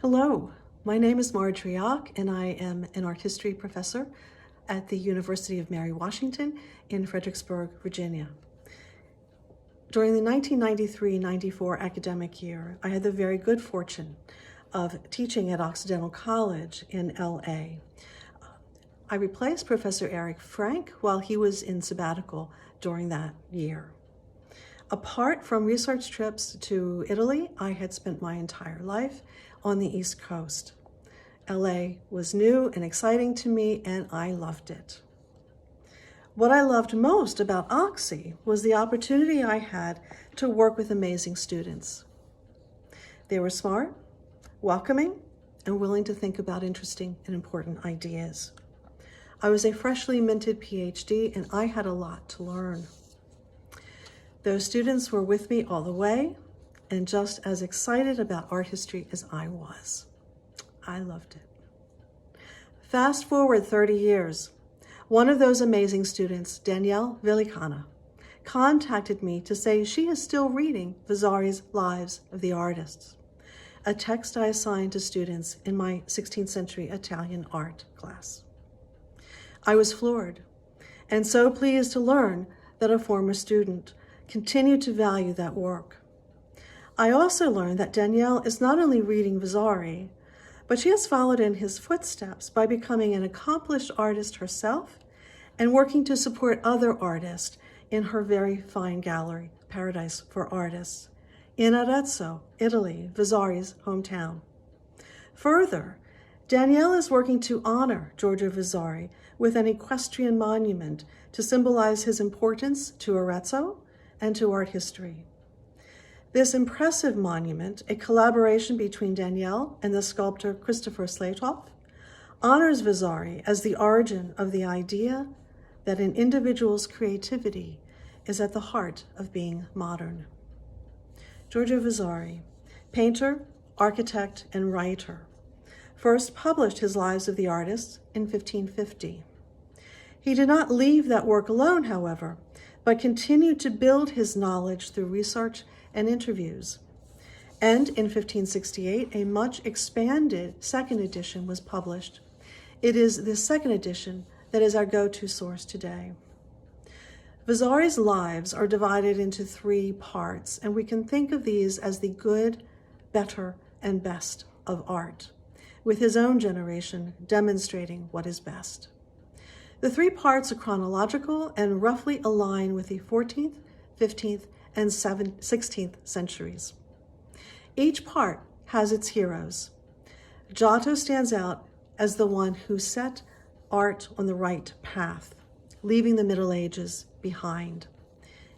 Hello, my name is Marjorie Och, and I am an art history professor at the University of Mary Washington in Fredericksburg, Virginia. During the 1993-94 academic year, I had the very good fortune of teaching at Occidental College in LA. I replaced Professor Eric Frank while he was in sabbatical during that year. Apart from research trips to Italy, I had spent my entire life on the East Coast. LA was new and exciting to me, and I loved it. What I loved most about Oxy was the opportunity I had to work with amazing students. They were smart, welcoming, and willing to think about interesting and important ideas. I was a freshly minted PhD, and I had a lot to learn. Those students were with me all the way, and just as excited about art history as I was. I loved it. Fast forward 30 years, one of those amazing students, Danielle Villicana, contacted me to say she is still reading Vasari's Lives of the Artists, a text I assigned to students in my 16th century Italian art class. I was floored and so pleased to learn that a former student continued to value that work. I also learned that Danielle is not only reading Vasari, but she has followed in his footsteps by becoming an accomplished artist herself and working to support other artists in her very fine gallery, Paradise for Artists, in Arezzo, Italy, Vasari's hometown. Further, Danielle is working to honor Giorgio Vasari with an equestrian monument to symbolize his importance to Arezzo and to art history. This impressive monument, a collaboration between Danielle and the sculptor Christopher Slatoff, honors Vasari as the origin of the idea that an individual's creativity is at the heart of being modern. Giorgio Vasari, painter, architect, and writer, first published his Lives of the Artists in 1550. He did not leave that work alone, however, but continued to build his knowledge through research and interviews. And in 1568, a much expanded second edition was published. It is this second edition that is our go-to source today. Vasari's lives are divided into 3 parts, and we can think of these as the good, better, and best of art, with his own generation demonstrating what is best. The 3 parts are chronological and roughly align with the 14th, 15th, and 16th centuries. Each part has its heroes. Giotto stands out as the one who set art on the right path, leaving the Middle Ages behind.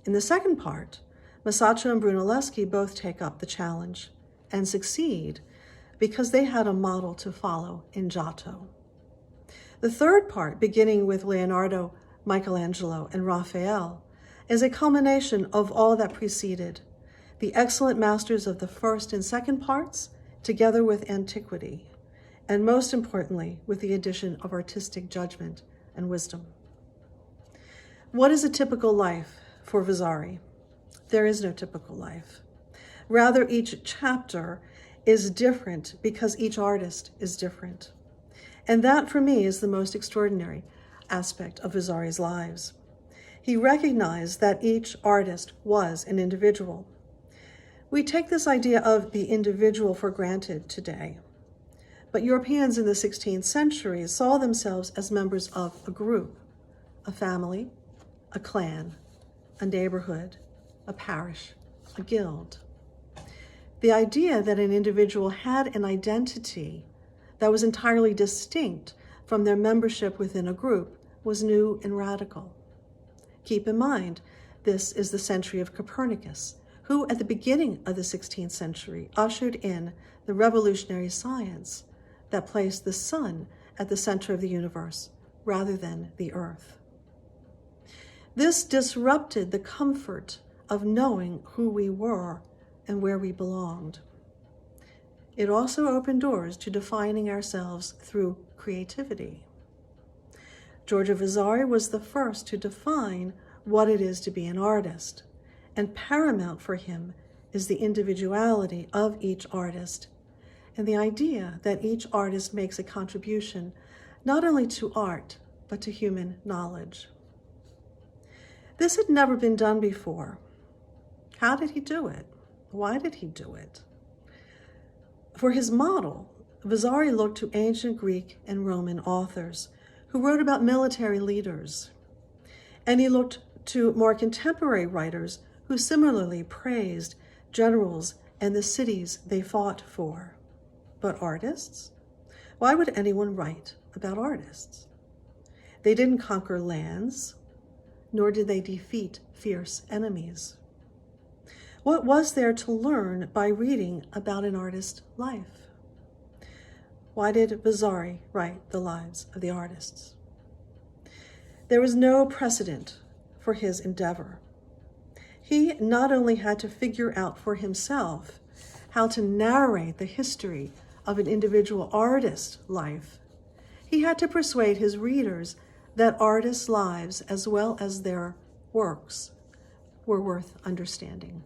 In the second part, Masaccio and Brunelleschi both take up the challenge and succeed because they had a model to follow in Giotto. The third part, beginning with Leonardo, Michelangelo, and Raphael, is a culmination of all that preceded, the excellent masters of the first and second parts, together with antiquity, and most importantly, with the addition of artistic judgment and wisdom. What is a typical life for Vasari? There is no typical life. Rather, each chapter is different because each artist is different. And that, for me, is the most extraordinary aspect of Vasari's lives. He recognized that each artist was an individual. We take this idea of the individual for granted today, but Europeans in the 16th century saw themselves as members of a group, a family, a clan, a neighborhood, a parish, a guild. The idea that an individual had an identity that was entirely distinct from their membership within a group was new and radical. Keep in mind, this is the century of Copernicus, who at the beginning of the 16th century ushered in the revolutionary science that placed the sun at the center of the universe rather than the earth. This disrupted the comfort of knowing who we were and where we belonged. It also opened doors to defining ourselves through creativity. Giorgio Vasari was the first to define what it is to be an artist, and paramount for him is the individuality of each artist and the idea that each artist makes a contribution not only to art, but to human knowledge. This had never been done before. How did he do it? Why did he do it? For his model, Vasari looked to ancient Greek and Roman authors who wrote about military leaders. And he looked to more contemporary writers who similarly praised generals and the cities they fought for. But artists? Why would anyone write about artists? They didn't conquer lands, nor did they defeat fierce enemies. What was there to learn by reading about an artist's life? Why did Vasari write the lives of the artists? There was no precedent for his endeavor. He not only had to figure out for himself how to narrate the history of an individual artist's life, he had to persuade his readers that artists' lives, as well as their works, were worth understanding.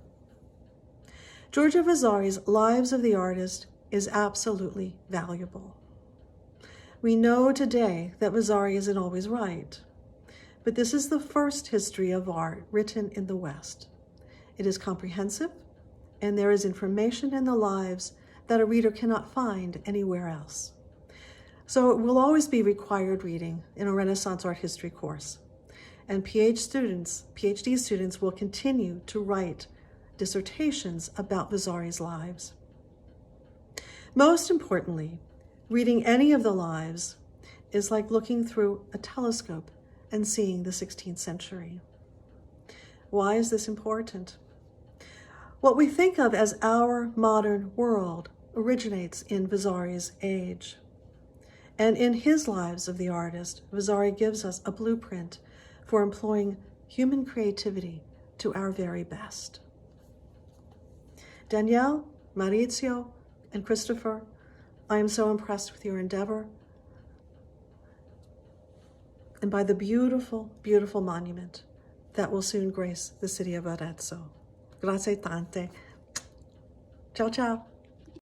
Giorgio Vasari's Lives of the Artist is absolutely valuable. We know today that Vasari isn't always right, but this is the first history of art written in the West. It is comprehensive, and there is information in the lives that a reader cannot find anywhere else. So it will always be required reading in a Renaissance art history course, and PhD students will continue to write dissertations about Vasari's lives. Most importantly, reading any of the lives is like looking through a telescope and seeing the 16th century. Why is this important? What we think of as our modern world originates in Vasari's age. And in his Lives of the Artist, Vasari gives us a blueprint for employing human creativity to our very best. Danielle, Maurizio, and Christopher, I am so impressed with your endeavor and by the beautiful, beautiful monument that will soon grace the city of Arezzo. Grazie tante. Ciao, ciao.